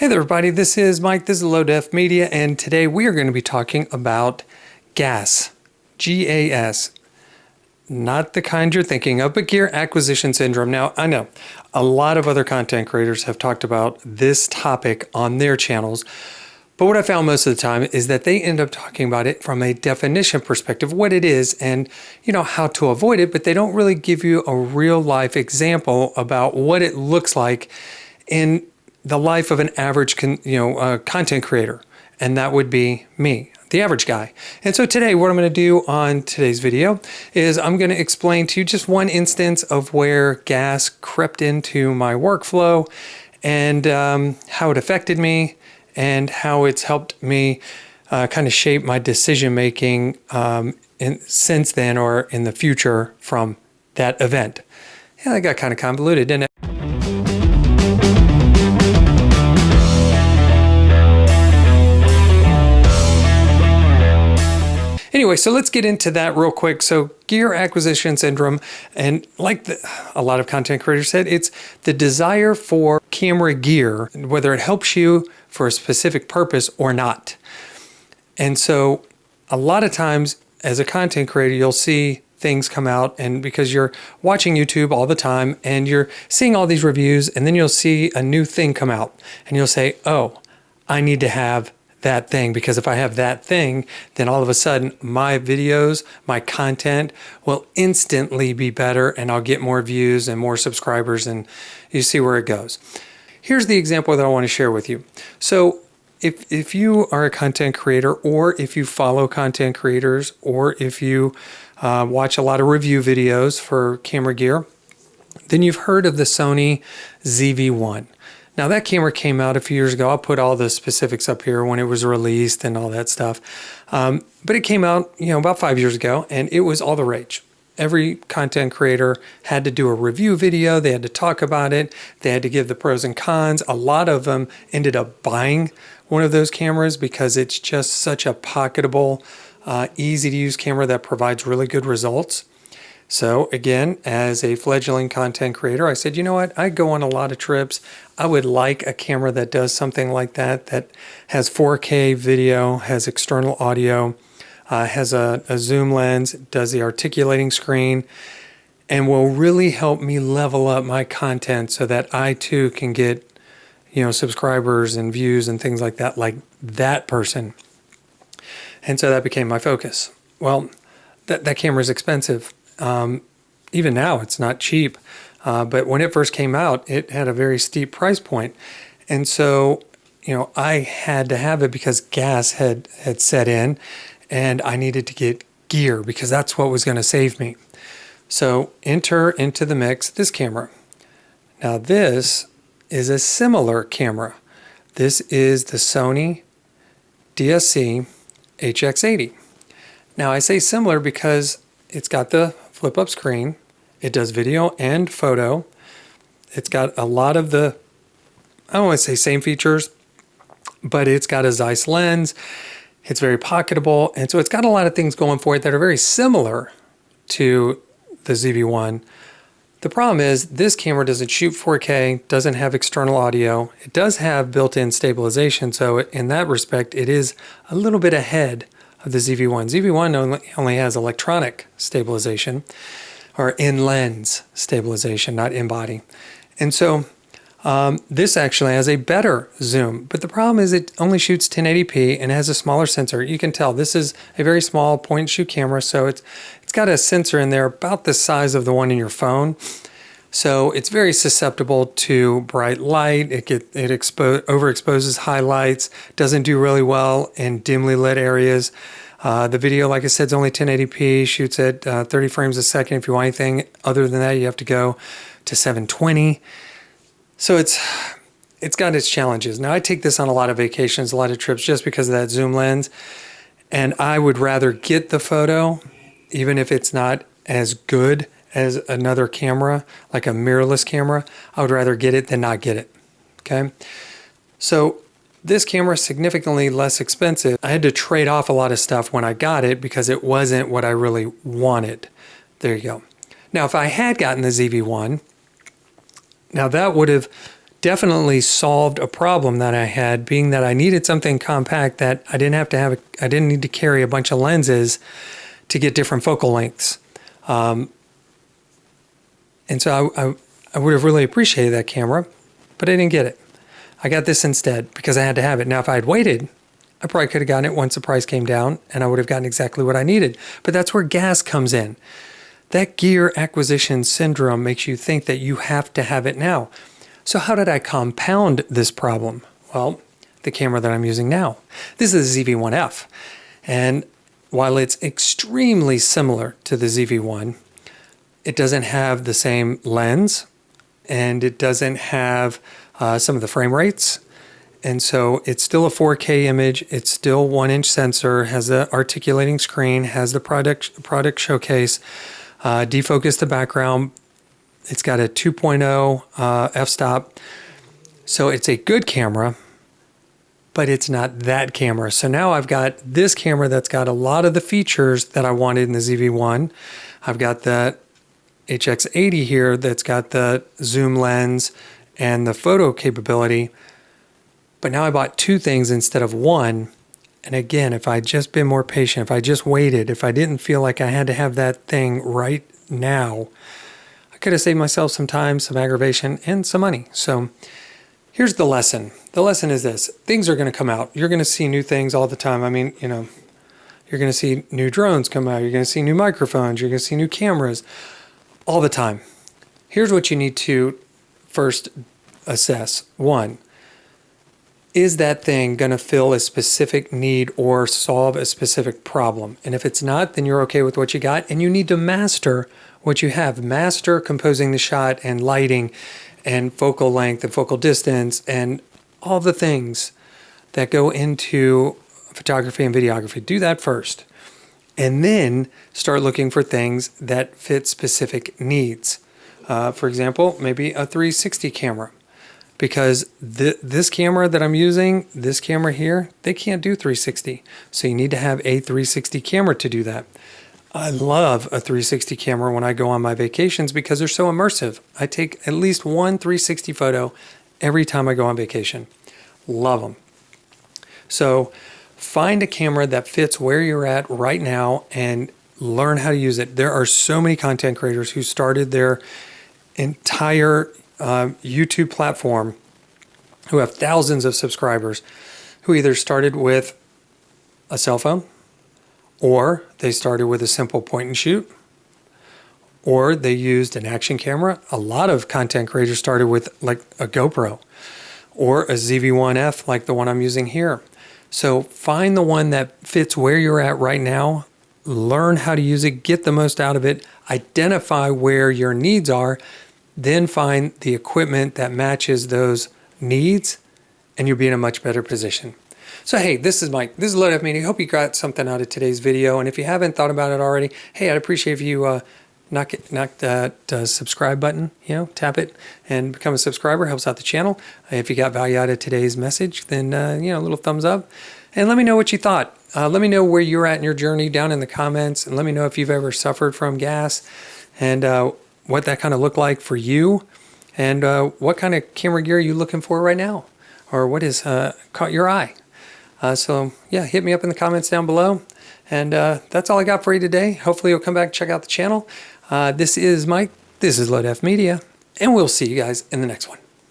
Hey there everybody, this is Mike, this is Low Def Media, and today we are going to be talking about G.A.S. G.A.S. Not the kind you're thinking of, but Gear Acquisition Syndrome. Now, I know a lot of other content creators have talked about this topic on their channels, but what I found most of the time is that they end up talking about it from a definition perspective, what it is and, how to avoid it, but they don't really give you a real life example about what it looks like in the life of an average content creator, and that would be me, the average guy. And so today what I'm going to do on today's video is I'm going to explain to you just one instance of where G.A.S. crept into my workflow and how it affected me and how it's helped me kind of shape my decision making since then or in the future from that event. Yeah, that got kind of convoluted, didn't it? Anyway, so let's get into that real quick. So gear acquisition syndrome, and like a lot of content creators said, it's the desire for camera gear, whether it helps you for a specific purpose or not. And so a lot of times as a content creator, you'll see things come out, and because you're watching YouTube all the time and you're seeing all these reviews, and then you'll see a new thing come out and you'll say, oh, I need to have that thing, because if I have that thing, then all of a sudden my videos, my content will instantly be better and I'll get more views and more subscribers, and you see where it goes. Here's the example that I want to share with you. So if you are a content creator, or if you follow content creators, or if you watch a lot of review videos for camera gear, then you've heard of the Sony ZV-1. Now that camera came out a few years ago. I'll put all the specifics up here when it was released and all that stuff. But it came out, about 5 years ago, and it was all the rage. Every content creator had to do a review video. They had to talk about it. They had to give the pros and cons. A lot of them ended up buying one of those cameras because it's just such a pocketable, easy to use camera that provides really good results. So again, as a fledgling content creator, I said, you know what? I go on a lot of trips. I would like a camera that does something like that, that has 4K video, has external audio, has a zoom lens, does the articulating screen, and will really help me level up my content so that I too can get, subscribers and views and things like that person. And so that became my focus. Well, that camera is expensive. Even now it's not cheap, but when it first came out, it had a very steep price point. And so, I had to have it because gas had set in, and I needed to get gear because that's what was going to save me. So enter into the mix this camera. Now this is a similar camera. This is the Sony DSC HX80. Now I say similar because it's got the flip-up screen. It does video and photo. It's got a lot of the, I don't want to say same features, but it's got a Zeiss lens. It's very pocketable, and so it's got a lot of things going for it that are very similar to the ZV-1. The problem is this camera doesn't shoot 4K, doesn't have external audio. It does have built-in stabilization, so in that respect, it is a little bit ahead of the ZV-1. ZV-1 only has electronic stabilization, or in-lens stabilization, not in-body. And so this actually has a better zoom, but the problem is it only shoots 1080p and has a smaller sensor. You can tell this is a very small point-and-shoot camera, so it's got a sensor in there about the size of the one in your phone. So it's very susceptible to bright light. It overexposes highlights, doesn't do really well in dimly lit areas. The video, like I said, is only 1080p, shoots at 30 frames a second. If you want anything other than that, you have to go to 720. So it's got its challenges. Now I take this on a lot of vacations, a lot of trips, just because of that zoom lens. And I would rather get the photo, even if it's not as good as another camera, like a mirrorless camera. I would rather get it than not get it, okay? So this camera is significantly less expensive. I had to trade off a lot of stuff when I got it because it wasn't what I really wanted. There you go. Now, if I had gotten the ZV-1, now that would have definitely solved a problem that I had, being that I needed something compact that I didn't need to carry a bunch of lenses to get different focal lengths. And so I would have really appreciated that camera, but I didn't get it. I got this instead because I had to have it. Now, if I had waited, I probably could have gotten it once the price came down and I would have gotten exactly what I needed. But that's where G.A.S comes in. That gear acquisition syndrome makes you think that you have to have it now. So how did I compound this problem? Well, the camera that I'm using now. This is the ZV-1F. And while it's extremely similar to the ZV-1, it doesn't have the same lens and it doesn't have some of the frame rates. And so it's still a 4K image. It's still 1-inch sensor, has the articulating screen, has the product showcase, defocus the background. It's got a 2.0 f-stop. So it's a good camera, but it's not that camera. So now I've got this camera that's got a lot of the features that I wanted in the ZV-1. I've got the HX80 here that's got the zoom lens and the photo capability. But now I bought two things instead of one. And again, if I'd just been more patient, if I just waited, if I didn't feel like I had to have that thing right now, I could have saved myself some time, some aggravation, and some money. So here's the lesson. The lesson is this. Things are going to come out. You're going to see new things all the time. I mean, you know, you're going to see new drones come out. You're going to see new microphones. You're going to see new cameras all the time. Here's what you need to first assess. One, is that thing going to fill a specific need or solve a specific problem? And if it's not, then you're okay with what you got, and you need to master what you have. Master composing the shot and lighting and focal length and focal distance and all the things that go into photography and videography. Do that first. And then start looking for things that fit specific needs. For example, maybe a 360 camera. Because this camera that I'm using, this camera here, they can't do 360. So you need to have a 360 camera to do that. I love a 360 camera when I go on my vacations because they're so immersive. I take at least one 360 photo every time I go on vacation. Love them. So find a camera that fits where you're at right now and learn how to use it. There are so many content creators who started their entire YouTube platform, who have thousands of subscribers, who either started with a cell phone, or they started with a simple point and shoot, or they used an action camera. A lot of content creators started with like a GoPro or a ZV-1F like the one I'm using here. So find the one that fits where you're at right now, learn how to use it, get the most out of it, identify where your needs are, then find the equipment that matches those needs, and you'll be in a much better position. So hey, this is Mike. This is Load F Media. Hope you got something out of today's video. And if you haven't thought about it already, hey, I'd appreciate if you knock that subscribe button, tap it and become a subscriber. Helps out the channel. If you got value out of today's message, then a little thumbs up. And let me know what you thought. Let me know where you're at in your journey down in the comments. And let me know if you've ever suffered from G.A.S. and what that kind of looked like for you, and what kind of camera gear are you looking for right now, or what has caught your eye. So yeah, hit me up in the comments down below, and that's all I got for you today. Hopefully you'll come back and check out the channel. This is Mike, this is Load F Media, and we'll see you guys in the next one.